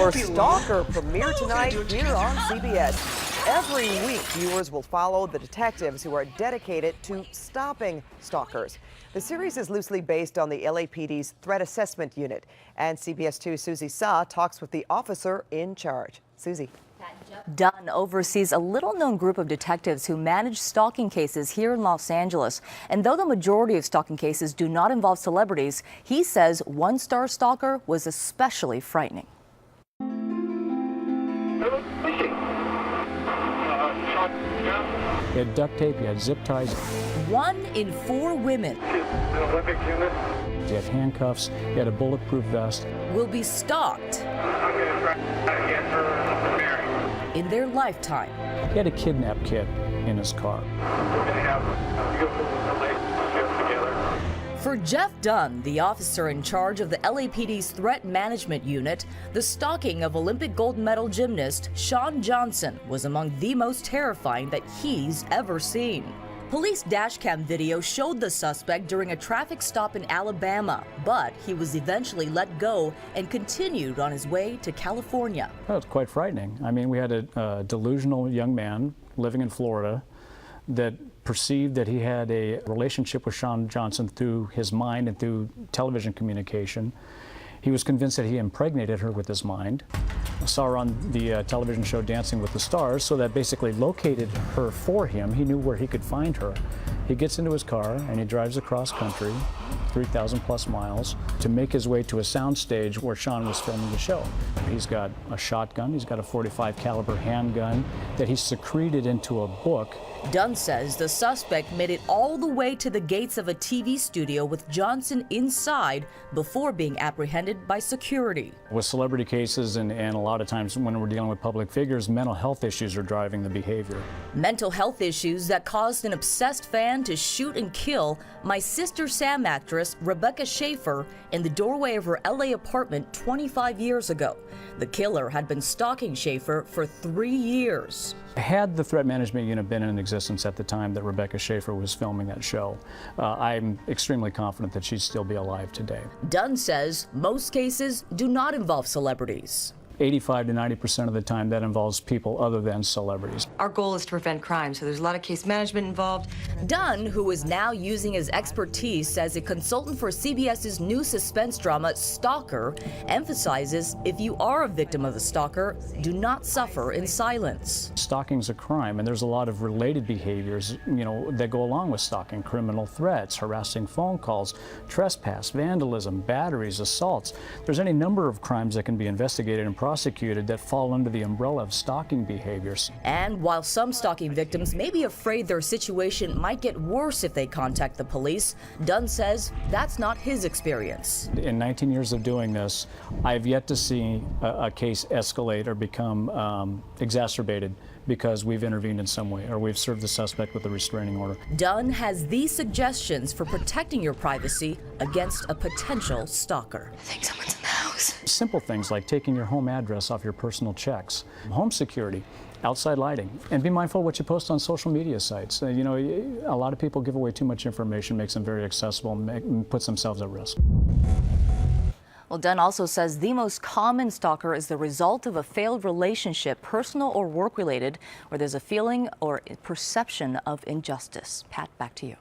for Stalker premiere tonight here on CBS. Every week, viewers will follow the detectives who are dedicated to stopping stalkers. The series is loosely based on the LAPD's Threat Assessment Unit. And CBS 2's Susie Sa talks with the officer in charge. Susie. Dunn oversees a little-known group of detectives who manage stalking cases here in Los Angeles. And though the majority of stalking cases do not involve celebrities, he says one star stalker was especially frightening. He had duct tape, he had zip ties. 1 in 4 women He had handcuffs, he had a bulletproof vest. will be stalked in their lifetime. He had a kidnap kit in his car. For Jeff Dunn, the officer in charge of the LAPD's Threat Management Unit, the stalking of Olympic gold medal gymnast Shawn Johnson was among the most terrifying that he's ever seen. Police dashcam video showed the suspect during a traffic stop in Alabama, but he was eventually let go and continued on his way to California. That was quite frightening. I mean, we had a delusional young man living in Florida that perceived that he had a relationship with Shawn Johnson through his mind and through television communication. He was convinced that he impregnated her with his mind. I saw her on the television show Dancing with the Stars, so that basically located her for him. He knew where he could find her. He gets into his car and he drives across country, 3,000 plus miles, to make his way to a soundstage where Shawn was filming the show. He's got a shotgun, he's got a .45 caliber handgun that he secreted into a book. Dunn says the suspect made it all the way to the gates of a TV studio with Johnson inside before being apprehended by security. With celebrity cases and a lot of times when we're dealing with public figures, mental health issues are driving the behavior. Mental health issues that caused an obsessed fan to shoot and kill My Sister Sam actress Rebecca Schaefer in the doorway of her LA apartment 25 years ago. The killer had been stalking Schaefer for 3 years. Had the Threat Management Unit been in existence at the time that Rebecca Schaefer was filming that show, I'm extremely confident that she'd still be alive today. Dunn says most cases do not involve celebrities. 85 to 90% of the time that involves people other than celebrities. Our goal is to prevent crime, so there's a lot of case management involved. Dunn, who is now using his expertise as a consultant for CBS's new suspense drama Stalker, emphasizes if you are a victim of a stalker, do not suffer in silence. Stalking's a crime, and there's a lot of related behaviors, that go along with stalking: criminal threats, harassing phone calls, trespass, vandalism, batteries, assaults. There's any number of crimes that can be investigated and prosecuted that fall under the umbrella of stalking behaviors. And while some stalking victims may be afraid their situation might get worse if they contact the police, Dunn says that's not his experience. In 19 years of doing this, I've yet to see a case escalate or become exacerbated because we've intervened in some way or we've served the suspect with a restraining order. Dunn has these suggestions for protecting your privacy against a potential stalker. I think someone's in the house. Simple things like taking your home address off your personal checks, home security, outside lighting, and be mindful of what you post on social media sites. A lot of people give away too much information, makes them very accessible, and puts themselves at risk. Well, Dunn also says the most common stalker is the result of a failed relationship, personal or work-related, where there's a feeling or perception of injustice. Pat, back to you.